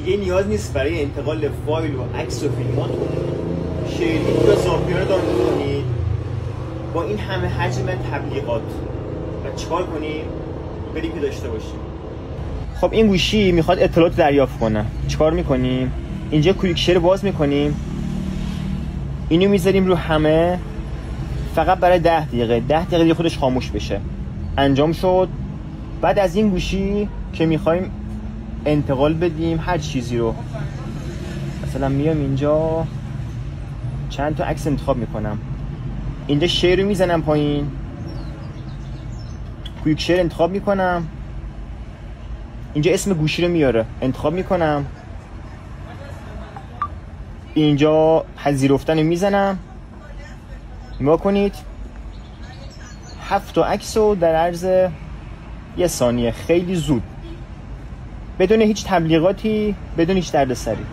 دیگه نیاز نیست برای انتقال فایل و عکس و فیلماتون شیرینگ یا زاپیر رو دانلود کنید با این همه حجم تبلیغات. و چیکار کنیم؟ بریم که داشته باشیم. خب این گوشی میخواد اطلاعات دریافت کنه. چیکار میکنیم؟ اینجا کویک شیر باز میکنیم، اینو میذاریم رو همه فقط برای 10 دقیقه. 10 دقیقه دیگه خودش خاموش بشه. انجام شد. بعد از این گوشی که میخوایم انتقال بدیم هر چیزی رو، مثلا میام اینجا چند تا عکس انتخاب میکنم، اینجا شیر رو میزنم پایین، کویک شیر انتخاب میکنم، اینجا اسم گوشی رو میاره انتخاب میکنم، اینجا پذیرفتن رو میزنم. نگاه کنید 7 تا عکس رو در عرض 1 ثانیه، خیلی زود، بدون هیچ تبلیغاتی، بدون هیچ دردسری.